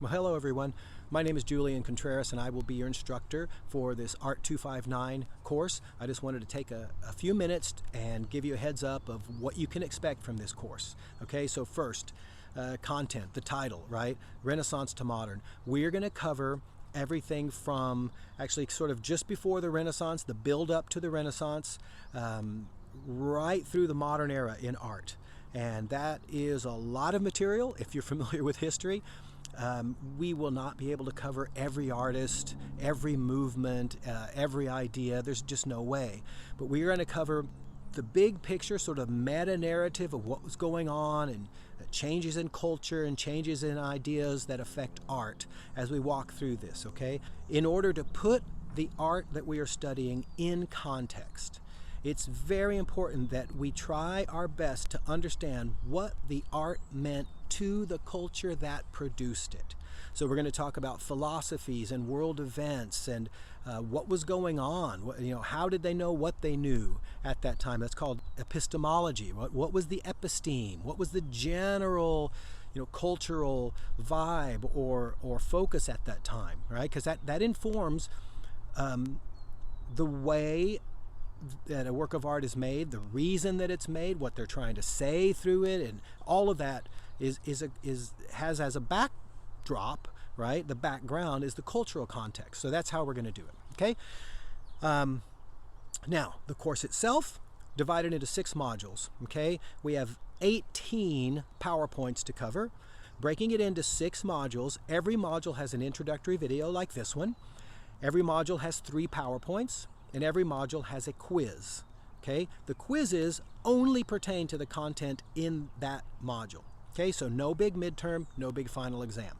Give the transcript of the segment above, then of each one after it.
Well, hello everyone. My name is Julian Contreras and I will be your instructor for this ART259 course. I just wanted to take a few minutes and give you a heads up of what you can expect from this course. Okay, so first, content, the title, right? Renaissance to Modern. We're going to cover everything from actually sort of just before the Renaissance, the build up to the Renaissance, right through the modern era in art. And that is a lot of material if you're familiar with history. We will not be able to cover every artist, every movement, every idea. There's just no way. But we're going to cover the big picture, sort of meta-narrative of what was going on and changes in culture and changes in ideas that affect art as we walk through this, okay? In order to put the art that we are studying in context, it's very important that we try our best to understand what the art meant to the culture that produced it. So we're going to talk about philosophies and world events and what was going on. How did they know what they knew at that time? That's called epistemology. What was the episteme? What was the general, cultural vibe or focus at that time, right? Because that informs the way that a work of art is made, the reason that it's made, what they're trying to say through it, and all of that has as a backdrop, right? The background is the cultural context. So that's how we're going to do it. Okay. Now the course itself divided into 6 modules. Okay, we have 18 PowerPoints to cover, breaking it into 6 modules. Every module has an introductory video like this one. Every module has 3 PowerPoints. And every module has a quiz, okay? The quizzes only pertain to the content in that module, okay? So no big midterm, no big final exam.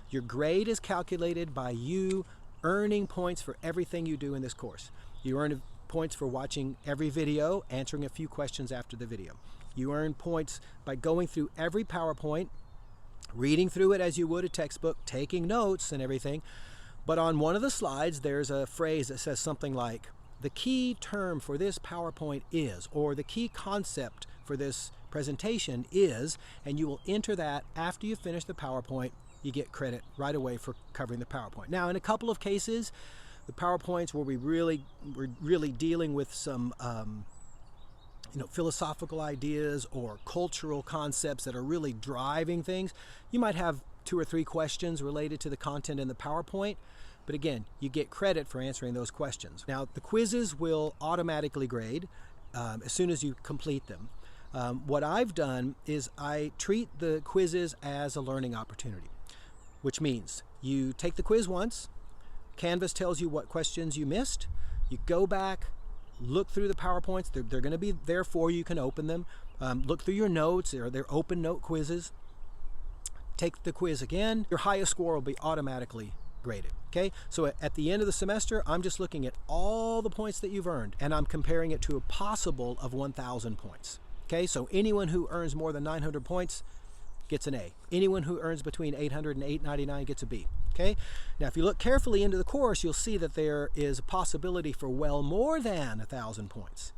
Your grade is calculated by you earning points for everything you do in this course. You earn points for watching every video, answering a few questions after the video. You earn points by going through every PowerPoint, reading through it as you would a textbook, taking notes and everything. But on one of the slides, there's a phrase that says something like, the key term for this PowerPoint is, or the key concept for this presentation is, and you will enter that after you finish the PowerPoint. You get credit right away for covering the PowerPoint. Now, in a couple of cases, the PowerPoints where we're really dealing with some philosophical ideas or cultural concepts that are really driving things, you might have 2 or 3 questions related to the content in the PowerPoint. But again, you get credit for answering those questions. Now, the quizzes will automatically grade as soon as you complete them. What I've done is I treat the quizzes as a learning opportunity, which means you take the quiz once, Canvas tells you what questions you missed, you go back, look through the PowerPoints, they're going to be there for you, you can open them, look through your notes, they're open note quizzes, take the quiz again, your highest score will be automatically graded. Okay, so at the end of the semester, I'm just looking at all the points that you've earned and I'm comparing it to a possible of 1,000 points. Okay, so anyone who earns more than 900 points gets an A. Anyone who earns between 800 and 899 gets a B. Okay, now if you look carefully into the course, you'll see that there is a possibility for well more than 1,000 points.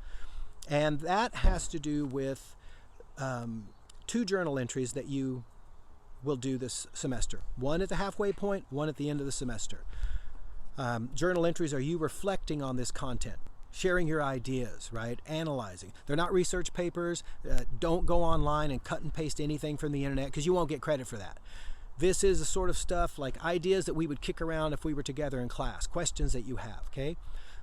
And that has to do with 2 journal entries that you will do this semester. One at the halfway point, one at the end of the semester. Journal entries are you reflecting on this content, sharing your ideas, right? Analyzing. They're not research papers. Don't go online and cut and paste anything from the internet because you won't get credit for that. This is the sort of stuff like ideas that we would kick around if we were together in class, questions that you have, okay?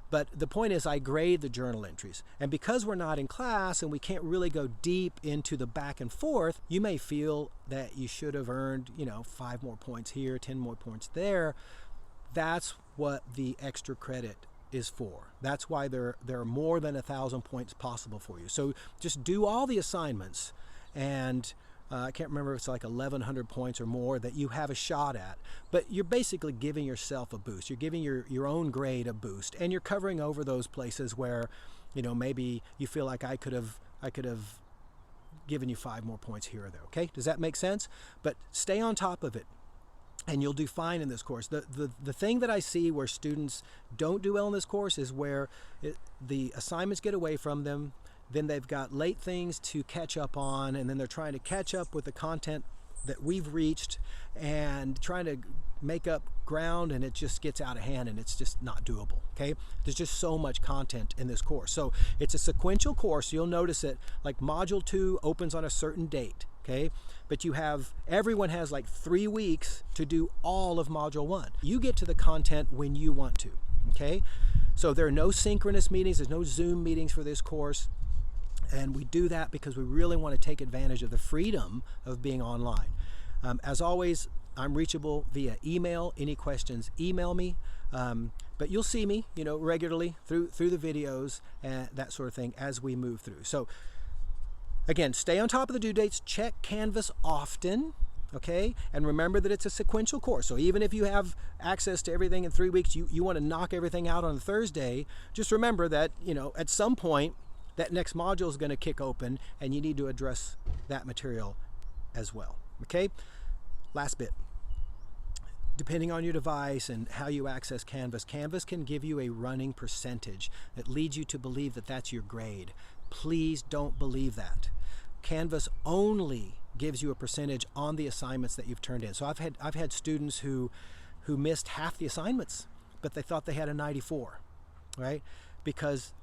But the point is I grade the journal entries. And because we're not in class and we can't really go deep into the back and forth, you may feel that you should have earned, 5 more points here, 10 more points there. That's what the extra credit is for. That's why there are more than 1,000 points possible for you. So just do all the assignments and I can't remember if it's like 1,100 points or more that you have a shot at, but you're basically giving yourself a boost. You're giving your own grade a boost, and you're covering over those places where, maybe you feel like I could have given you 5 more points here or there. Okay, does that make sense? But stay on top of it, and you'll do fine in this course. The thing that I see where students don't do well in this course is where the assignments get away from them. Then they've got late things to catch up on, and then they're trying to catch up with the content that we've reached and trying to make up ground, and it just gets out of hand and it's just not doable. Okay, there's just so much content in this course. So it's a sequential course. You'll notice that like module 2 opens on a certain date. Okay, but everyone has like 3 weeks to do all of module 1. You get to the content when you want to. Okay, so there are no synchronous meetings, there's no Zoom meetings for this course, and we do that because we really want to take advantage of the freedom of being online. As always, I'm reachable via email. Any questions, email me. But you'll see me, regularly through the videos and that sort of thing as we move through. So again, stay on top of the due dates, check Canvas often, okay? And remember that it's a sequential course. So even if you have access to everything in 3 weeks, you want to knock everything out on a Thursday, just remember that, at some point, that next module is going to kick open and you need to address that material as well, okay? Last bit. Depending on your device and how you access Canvas, Canvas can give you a running percentage that leads you to believe that that's your grade. Please don't believe that. Canvas only gives you a percentage on the assignments that you've turned in. So I've had students who missed half the assignments, but they thought they had a 94, right? Because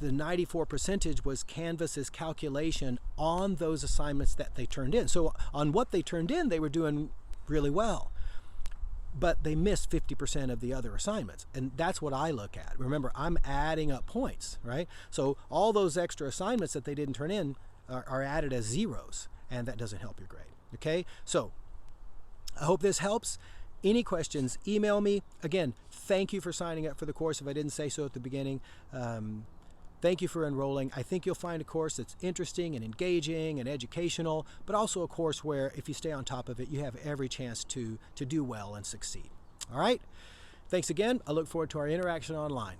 the 94 percentage was Canvas's calculation on those assignments that they turned in. So on what they turned in, they were doing really well, but they missed 50% of the other assignments. And that's what I look at. Remember, I'm adding up points, right? So all those extra assignments that they didn't turn in are added as zeros, and that doesn't help your grade, okay? So I hope this helps. Any questions, email me. Again, thank you for signing up for the course if I didn't say so at the beginning. Thank you for enrolling. I think you'll find a course that's interesting and engaging and educational, but also a course where if you stay on top of it, you have every chance to do well and succeed. All right? Thanks again. I look forward to our interaction online.